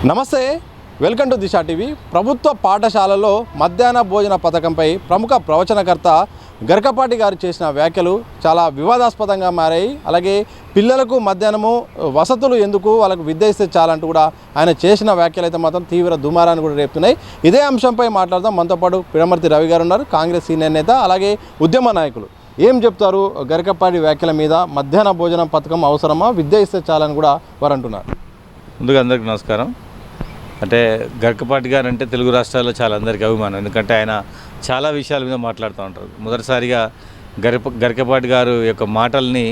నమస్తే, welcome to Disha TV. ప్రభుత్వ పాఠశాలలో మధ్యాహ్న భోజన పథకంపై ప్రముఖ ప్రవచనకర్త గరికపాటి గారు చేసిన వ్యాఖ్యలు చాలా వివాదాస్పదంగా మారాయి. అలాగే పిల్లలకు మధ్యాహ్నము వసతులు ఎందుకు, వాళ్ళకు విద్య ఇస్తే చాలంటూ కూడా ఆయన చేసిన వ్యాఖ్యలు అయితే మాత్రం తీవ్ర దుమారాన్ని కూడా రేపుతున్నాయి. ఇదే అంశంపై మాట్లాడదాం. మనతో పాటు పిడమర్తి రవి గారు ఉన్నారు, కాంగ్రెస్ సీనియర్ నేత, అలాగే ఉద్యమ నాయకులు. ఏం చెప్తారు గరికపాటి వ్యాఖ్యల మీద? మధ్యాహ్న భోజనం పథకం అవసరమా, విద్య ఇస్తే చాలని కూడా వారు అంటున్నారు. ముందుగా అందరికీ నమస్కారం. అంటే గరికపాటి గారు అంటే తెలుగు రాష్ట్రాల్లో చాలా అందరికీ అభిమానం. ఎందుకంటే ఆయన చాలా విషయాల మీద మాట్లాడుతూ ఉంటారు. మొదటిసారిగా గరికపాటి గారు యొక్క మాటల్ని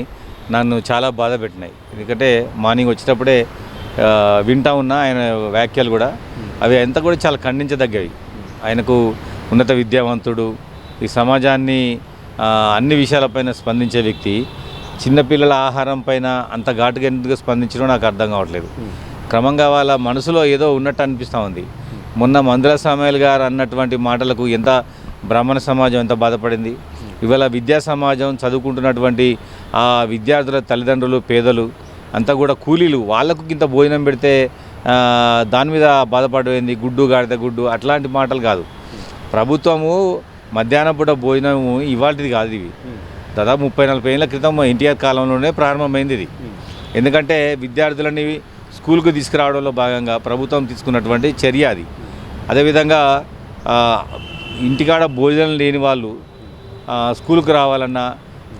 నన్ను చాలా బాధ పెట్టినాయి. ఎందుకంటే మార్నింగ్ వచ్చేటప్పుడే వింటా ఉన్నా ఆయన వ్యాఖ్యలు కూడా, అవి అంతా కూడా చాలా ఖండించదగ్గవి. ఆయనకు ఉన్నత విద్యావంతుడు, ఈ సమాజాన్ని అన్ని విషయాలపైన స్పందించే వ్యక్తి. చిన్నపిల్లల ఆహారం పైన అంత ఘాటుగా ఎందుకు స్పందించడం నాకు అర్థం కావట్లేదు. క్రమంగా వాళ్ళ మనసులో ఏదో ఉన్నట్టు అనిపిస్తూ ఉంది. మొన్న మందుల సామయ్య గారు అన్నటువంటి మాటలకు ఎంత బ్రాహ్మణ సమాజం ఎంత బాధపడింది. ఇవాళ విద్యా సమాజం, చదువుకుంటున్నటువంటి ఆ విద్యార్థుల తల్లిదండ్రులు, పేదలు అంతా కూడా కూలీలు, వాళ్లకు ఇంత భోజనం పెడితే దాని మీద బాధపడేది. గుడ్డు గాడిద గుడ్డు అట్లాంటి మాటలు కాదు. ప్రభుత్వము మధ్యాహ్నం పూట భోజనము ఇవాళది కాదు. ఇవి దాదాపు 30-40 ఏళ్ళ క్రితం ఎన్టీఆర్ కాలంలోనే ప్రారంభమైంది ఇది. ఎందుకంటే విద్యార్థులని స్కూల్కు తీసుకురావడంలో భాగంగా ప్రభుత్వం తీసుకున్నటువంటి చర్య అది. అదేవిధంగా ఇంటికాడ భోజనం లేని వాళ్ళు స్కూల్కి రావాలన్నా,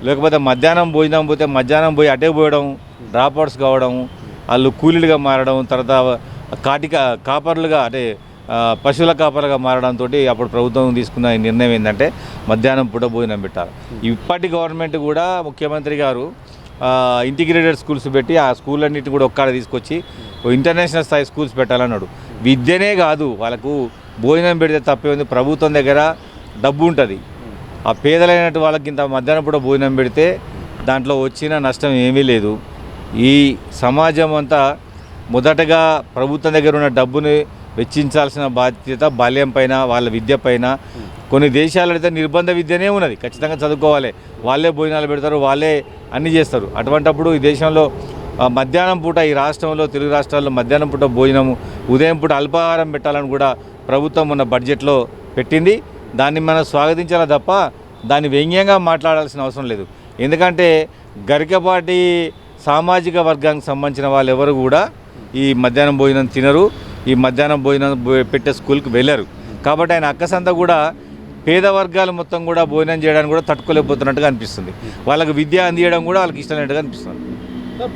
లేకపోతే మధ్యాహ్నం భోజనం పోతే మధ్యాహ్నం పోయి అటే పోయడం, డ్రాప్అవుట్స్ కావడం, వాళ్ళు కూలీలుగా మారడం, తర్వాత కాపర్లుగా అంటే పశువుల కాపర్లుగా మారడంతో అప్పుడు ప్రభుత్వం తీసుకున్న నిర్ణయం ఏంటంటే మధ్యాహ్నం పూట భోజనం పెట్టాలి. ఇప్పటి గవర్నమెంట్ కూడా, ముఖ్యమంత్రి గారు ఇంటిగ్రేటెడ్ స్కూల్స్ పెట్టి ఆ స్కూళ్ళన్నిటి కూడా ఒక్కడ తీసుకొచ్చి ఇంటర్నేషనల్ స్థాయి స్కూల్స్ పెట్టాలన్నాడు. విద్యనే కాదు, వాళ్ళకు భోజనం పెడితే తప్పే ఉంది. ప్రభుత్వం దగ్గర డబ్బు ఉంటుంది. ఆ పేదలైనటువంటి వాళ్ళకి ఇంత మధ్యాహ్నం పూట భోజనం పెడితే దాంట్లో వచ్చిన నష్టం ఏమీ లేదు. ఈ సమాజం అంతా మొదటగా ప్రభుత్వం దగ్గర ఉన్న డబ్బుని వెచ్చించాల్సిన బాధ్యత బాల్యం పైన, వాళ్ళ విద్య పైన. కొన్ని దేశాలు అయితే నిర్బంధ విద్యనే ఉన్నది, ఖచ్చితంగా చదువుకోవాలి, వాళ్ళే భోజనాలు పెడతారు, వాళ్ళే అన్నీ చేస్తారు. అటువంటప్పుడు ఈ దేశంలో మధ్యాహ్నం పూట, ఈ రాష్ట్రంలో తెలుగు రాష్ట్రాల్లో మధ్యాహ్నం పూట భోజనము, ఉదయం పూట అల్పాహారం పెట్టాలని కూడా ప్రభుత్వం మన బడ్జెట్లో పెట్టింది. దాన్ని మనం స్వాగతించాలి తప్ప దాన్ని వ్యంగ్యంగా మాట్లాడాల్సిన అవసరం లేదు. ఎందుకంటే గరికపాటి సామాజిక వర్గానికి సంబంధించిన వాళ్ళు ఎవరు కూడా ఈ మధ్యాహ్నం భోజనం తినరు, ఈ మధ్యాహ్నం భోజనం పెట్టే స్కూల్కి వెళ్ళరు. కాబట్టి ఆయన అక్కసంతా కూడా పేద వర్గాలు మొత్తం కూడా భోజనం చేయడానికి కూడా తట్టుకోలేకపోతున్నట్టుగా అనిపిస్తుంది. వాళ్ళకి విద్య అందియడం కూడా వాళ్ళకి ఇష్టమైనట్టుగా అనిపిస్తుంది.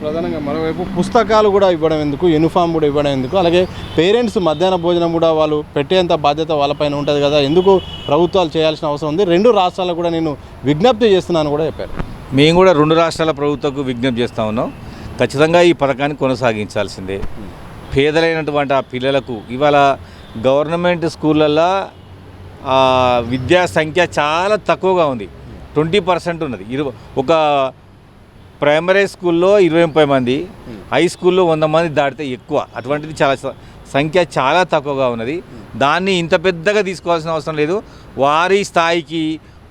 ప్రధానంగా మరోవైపు పుస్తకాలు కూడా ఇవ్వడం ఎందుకు, యూనిఫామ్ కూడా ఇవ్వడం ఎందుకు, అలాగే పేరెంట్స్ మధ్యాహ్న భోజనం కూడా వాళ్ళు పెట్టేంత బాధ్యత వాళ్ళపైన ఉంటుంది కదా, ఎందుకు ప్రభుత్వాలు చేయాల్సిన అవసరం ఉంది? 2 రాష్ట్రాలకు కూడా నేను విజ్ఞప్తి చేస్తున్నాను కూడా చెప్పారు. మేము కూడా 2 రాష్ట్రాల ప్రభుత్వకు విజ్ఞప్తి చేస్తూ ఉన్నాం. ఖచ్చితంగా ఈ పథకాన్ని కొనసాగించాల్సిందే. పేదలైనటువంటి ఆ పిల్లలకు ఇవాళ గవర్నమెంట్ స్కూళ్ళల్లో విద్యా సంఖ్య చాలా తక్కువగా ఉంది. 20% ఉన్నది. ఒక ప్రైమరీ స్కూల్లో 20-30 మంది, హై స్కూల్లో 100 మంది దాటితే ఎక్కువ. అటువంటిది సంఖ్య చాలా తక్కువగా ఉన్నది. దాన్ని ఇంత పెద్దగా తీసుకోవాల్సిన అవసరం లేదు. వారి స్థాయికి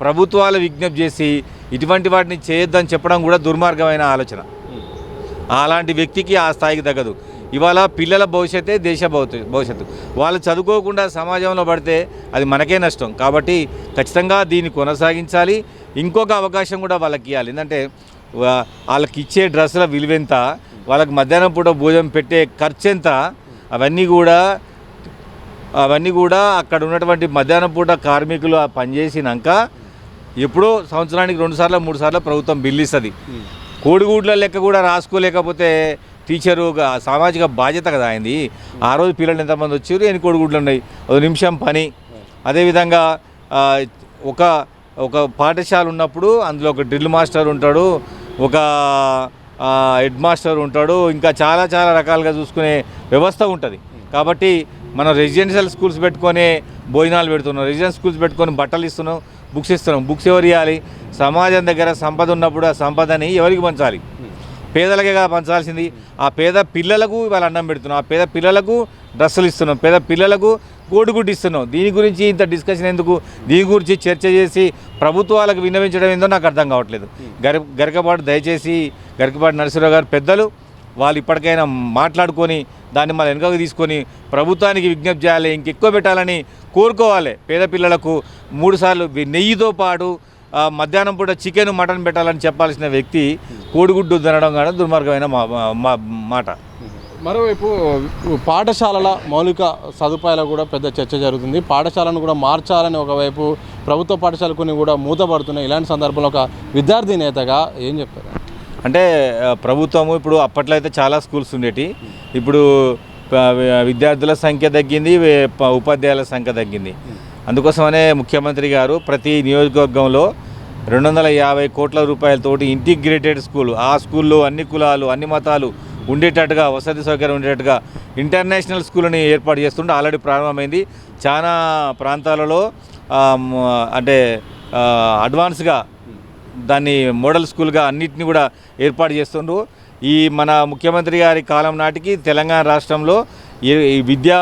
ప్రభుత్వాలు విజ్ఞప్తి చేసి ఇటువంటి వాటిని చేయొద్దని చెప్పడం కూడా దుర్మార్గమైన ఆలోచన. అలాంటి వ్యక్తికి ఆ స్థాయికి తగ్గదు. ఇవాళ పిల్లల భవిష్యత్తే దేశ భవిష్యత్తు. వాళ్ళు చదువుకోకుండా సమాజంలో పడితే అది మనకే నష్టం. కాబట్టి ఖచ్చితంగా దీన్ని కొనసాగించాలి. ఇంకొక అవకాశం కూడా వాళ్ళకి ఇవ్వాలి. ఏంటంటే వాళ్ళకి ఇచ్చే డ్రెస్సుల విలువెంత, వాళ్ళకి మధ్యాహ్నం పూట భోజనం పెట్టే ఖర్చు ఎంత, అవన్నీ కూడా అక్కడ ఉన్నటువంటి మధ్యాహ్నం పూట కార్మికులు పనిచేసినాక ఎప్పుడో సంవత్సరానికి 2 సార్లు 3 సార్లు ప్రభుత్వం బిల్లు ఇస్తుంది. కోడిగూడ్ల లెక్క కూడా రాసుకోలేకపోతే టీచరు సామాజిక బాధ్యత కదా అయింది. ఆ రోజు పిల్లలు ఎంతమంది వచ్చారు, ఎన్ని కోడిగుడ్లు ఉన్నాయి, 1 నిమిషం పని. అదేవిధంగా ఒక పాఠశాల ఉన్నప్పుడు అందులో ఒక డ్రిల్ మాస్టర్ ఉంటాడు, ఒక హెడ్ మాస్టర్ ఉంటాడు, ఇంకా చాలా చాలా రకాలుగా చూసుకునే వ్యవస్థ ఉంటుంది. కాబట్టి మనం రెసిడెన్షియల్ స్కూల్స్ పెట్టుకొని భోజనాలు పెడుతున్నాం, రెసిడెన్షియల్ స్కూల్స్ పెట్టుకొని బట్టలు ఇస్తున్నాం, బుక్స్ ఇస్తున్నాం. బుక్స్ ఎవరు ఇవ్వాలి? సమాజం దగ్గర సంపద ఉన్నప్పుడు ఆ సంపదని ఎవరికి పంచాలి? పేదలకే పంచాల్సింది. ఆ పేద పిల్లలకు ఇవాళ అన్నం పెడుతున్నాం, ఆ పేద పిల్లలకు డ్రెస్సులు ఇస్తున్నాం, పేద పిల్లలకు కోడిగుడ్డు ఇస్తున్నాం. దీని గురించి ఇంత డిస్కషన్ ఎందుకు? దీని గురించి చర్చ చేసి ప్రభుత్వాలకు విన్నవించడం ఏందో నాకు అర్థం కావట్లేదు. గరికపాటి నరసింహరావు గారు పెద్దలు, వాళ్ళు ఇప్పటికైనా మాట్లాడుకొని దాన్ని మళ్ళీ వెనుకకు తీసుకొని ప్రభుత్వానికి విజ్ఞప్తి చేయాలి, ఇంకెక్కువ పెట్టాలని కోరుకోవాలి. పేద పిల్లలకు 3 సార్లు నెయ్యితో పాటు మధ్యాహ్నం పూట చికెన్ మటన్ పెట్టాలని చెప్పాల్సిన వ్యక్తి కోడిగుడ్డు తినడం కానీ దుర్మార్గమైన మాట. మరోవైపు పాఠశాలల మౌలిక సదుపాయాలు కూడా పెద్ద చర్చ జరుగుతుంది. పాఠశాలను కూడా మార్చాలని ఒకవైపు ప్రభుత్వ పాఠశాలలు కొన్ని కూడా మూతపడుతున్నాయి. ఇలాంటి సందర్భంలో ఒక విద్యార్థి నేతగా ఏం చెప్తారు? అంటే ప్రభుత్వము ఇప్పుడు అప్పట్లో అయితే చాలా స్కూల్స్ ఉండేవి, ఇప్పుడు విద్యార్థుల సంఖ్య తగ్గింది, ఉపాధ్యాయుల సంఖ్య తగ్గింది. అందుకోసమనే ముఖ్యమంత్రి గారు ప్రతి నియోజకవర్గంలో 250 కోట్ల రూపాయలతోటి ఇంటిగ్రేటెడ్ స్కూల్, ఆ స్కూల్లో అన్ని కులాలు అన్ని మతాలు ఉండేటట్టుగా వసతి సౌకర్యం ఉండేటట్టుగా ఇంటర్నేషనల్ స్కూల్ని ఏర్పాటు చేస్తుంటే ఆల్రెడీ ప్రారంభమైంది. చాలా ప్రాంతాలలో అంటే అడ్వాన్స్గా దాన్ని మోడల్ స్కూల్గా అన్నిటిని కూడా ఏర్పాటు చేస్తుండ్రు. ఈ మన ముఖ్యమంత్రి గారి కాలం నాటికి తెలంగాణ రాష్ట్రంలో ఈ విద్యా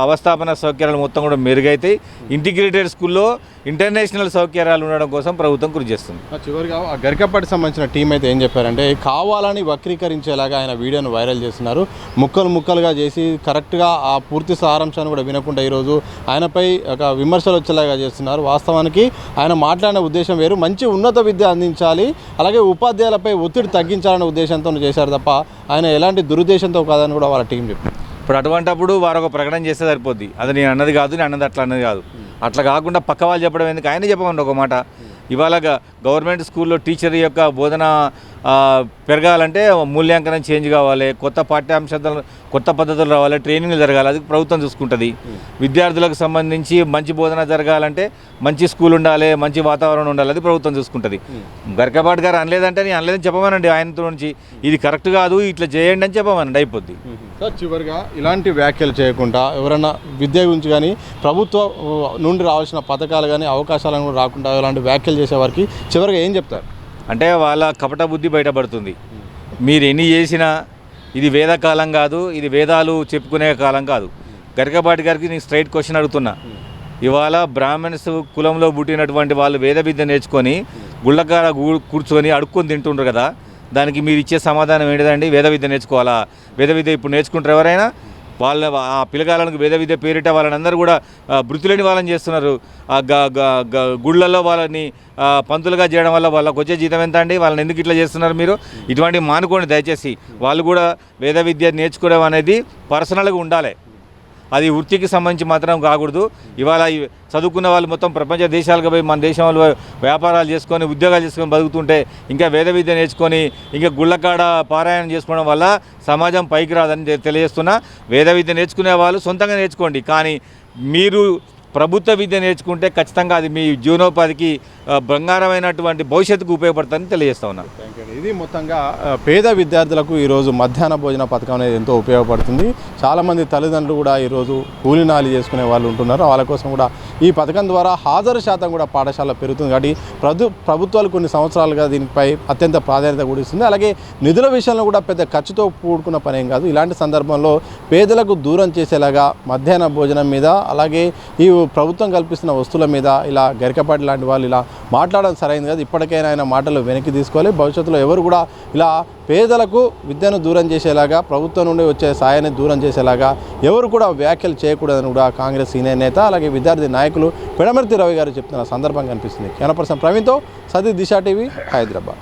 అవస్థాపన సౌకర్యాలు మొత్తం కూడా మెరుగైతాయి. ఇంటిగ్రేటెడ్ స్కూల్లో ఇంటర్నేషనల్ సౌకర్యాలు ఉండడం కోసం ప్రభుత్వం కృషి చేస్తుంది. చివరిగా గరికపాటికి సంబంధించిన టీం అయితే ఏం చెప్పారంటే, కావాలని వక్రీకరించేలాగా ఆయన వీడియోను వైరల్ చేస్తున్నారు. ముక్కలుగా చేసి కరెక్ట్గా ఆ పూర్తి సారాంశాన్ని కూడా వినకుండా ఈరోజు ఆయనపై ఒక విమర్శలు వచ్చేలాగా చేస్తున్నారు. వాస్తవానికి ఆయన మాట్లాడిన ఉద్దేశం వేరు, మంచి ఉన్నత విద్య అందించాలి, అలాగే ఉపాధ్యాయులపై ఒత్తిడి తగ్గించాలనే ఉద్దేశంతో చేశారు తప్ప ఆయన ఎలాంటి దురుద్దేశంతో కాదని కూడా వాళ్ళ టీం చెప్పింది. ఇప్పుడు అటువంటప్పుడు వారు ఒక ప్రకటన చేస్తే సరిపోద్ది. అది నేను అన్నది కాదు, నేను అన్నది అట్లా అన్నది కాదు. అట్లా కాకుండా పక్క వాళ్ళు చెప్పడం ఎందుకు, ఆయన చెప్పమండి ఒక మాట. ఇవాళ గవర్నమెంట్ స్కూల్లో టీచర్ యొక్క బోధన పెరగాలంటే మూల్యాంకనం చేంజ్ కావాలి, కొత్త పాఠ్యాంశాలు కొత్త పద్ధతులు రావాలి, ట్రైనింగ్లు జరగాలి, అది ప్రభుత్వం చూసుకుంటుంది. విద్యార్థులకు సంబంధించి మంచి బోధన జరగాలంటే మంచి స్కూల్ ఉండాలి, మంచి వాతావరణం ఉండాలి, అది ప్రభుత్వం చూసుకుంటుంది. గరికపాటి గారు అనలేదంటే నేను అనలేదని చెప్పమనండి, ఆయనతో నుంచి ఇది కరెక్ట్ కాదు ఇట్లా చేయండి అని చెప్పమనండి, అయిపోద్ది. సార్ చివరిగా ఇలాంటి వ్యాఖ్యలు చేయకుండా ఎవరైనా విద్య గురించి కానీ ప్రభుత్వం నుండి రావాల్సిన పథకాలు కానీ అవకాశాలను కూడా రాకుండా ఇలాంటి వ్యాఖ్యలు చేసేవారికి చివరిగా ఏం చెప్తారు? అంటే వాళ్ళ కపట బుద్ధి బయటపడుతుంది. మీరు ఎన్ని చేసినా ఇది వేదకాలం కాదు, ఇది వేదాలు చెప్పుకునే కాలం కాదు. గరికపాటి గారికి నేను స్ట్రైట్ క్వశ్చన్ అడుగుతున్నా. ఇవాళ బ్రాహ్మణ్స్ కులంలో పుట్టినటువంటి వాళ్ళు వేద విద్య నేర్చుకొని గుళ్ళకాడ కూర్చొని అడుక్కొని తింటుండ్రు కదా, దానికి మీరు ఇచ్చే సమాధానం ఏంటిదండి? వేద విద్య నేర్చుకోవాలా? వేద విద్య ఇప్పుడు నేర్చుకుంటారు ఎవరైనా? వాళ్ళ ఆ పిల్లగాళ్ళకు వేద విద్య పేరిట వాళ్ళని అందరూ కూడా వృత్తులేని వాళ్ళని చేస్తున్నారు. గుళ్ళల్లో వాళ్ళని పంతులుగా చేయడం వల్ల వాళ్ళకు వచ్చే జీతం ఎంత అండి? వాళ్ళని ఎందుకు ఇట్లా చేస్తున్నారు మీరు? ఇటువంటివి మానుకోండి దయచేసి. వాళ్ళు కూడా వేద విద్య నేర్చుకోవడం అనేది పర్సనల్గా ఉండాలి, అది వృత్తికి సంబంధించి మాత్రం కాకూడదు. ఇవాళ చదువుకున్న వాళ్ళు మొత్తం ప్రపంచ దేశాలకు పోయి మన దేశం వాళ్ళు వ్యాపారాలు చేసుకొని ఉద్యోగాలు చేసుకొని బతుకుతుంటే ఇంకా వేద విద్య నేర్చుకొని ఇంకా గుళ్ళకాడ పారాయణం చేసుకోవడం వల్ల సమాజం పైకి రాదని తెలియజేస్తున్నా. వేద విద్య నేర్చుకునే వాళ్ళు సొంతంగా నేర్చుకోండి, కానీ మీరు ప్రభుత్వ విద్య నేర్చుకుంటే ఖచ్చితంగా అది మీ జీవనోపాధికి బంగారమైనటువంటి భవిష్యత్తుకు ఉపయోగపడుతుందని తెలియజేస్తా ఉన్నాను. ఇది మొత్తంగా పేద విద్యార్థులకు ఈరోజు మధ్యాహ్న భోజన పథకం అనేది ఎంతో ఉపయోగపడుతుంది. చాలామంది తల్లిదండ్రులు కూడా ఈరోజు కూలినాలి చేసుకునే వాళ్ళు ఉంటున్నారు. వాళ్ళ కోసం కూడా ఈ పథకం ద్వారా హాజరు శాతం కూడా పాఠశాల పెరుగుతుంది. కాబట్టి ప్రభుత్వాలు కొన్ని సంవత్సరాలుగా దీనిపై అత్యంత ప్రాధాన్యత కూడా ఇస్తుంది. అలాగే నిధుల విషయంలో కూడా పెద్ద ఖర్చుతో కూడుకున్న పని ఏం కాదు. ఇలాంటి సందర్భంలో పేదలకు దూరం చేసేలాగా మధ్యాహ్న భోజనం మీద అలాగే ఈ ప్రభుత్వం కల్పిస్తున్న వస్తువుల మీద ఇలా గరికపాటి లాంటి వాళ్ళు ఇలా మాట్లాడడం సరైనది కాదు. ఇప్పటికైనా ఆయన మాటలు వెనక్కి తీసుకోవాలి. భవిష్యత్తులో ఎవరు కూడా ఇలా పేదలకు విద్యను దూరం చేసేలాగా, ప్రభుత్వం నుండి వచ్చే సాయాన్ని దూరం చేసేలాగా ఎవరు కూడా వ్యాఖ్యలు చేయకూడదని కూడా కాంగ్రెస్ సీనియర్ నేత అలాగే విద్యార్థి నాయకులు పెడమర్తి రవి గారు చెప్తున్న సందర్భం కనిపిస్తుంది. కెమెరా పర్సన్ ప్రవీణ్తో సతీష్, దిశ టీవీ, హైదరాబాద్.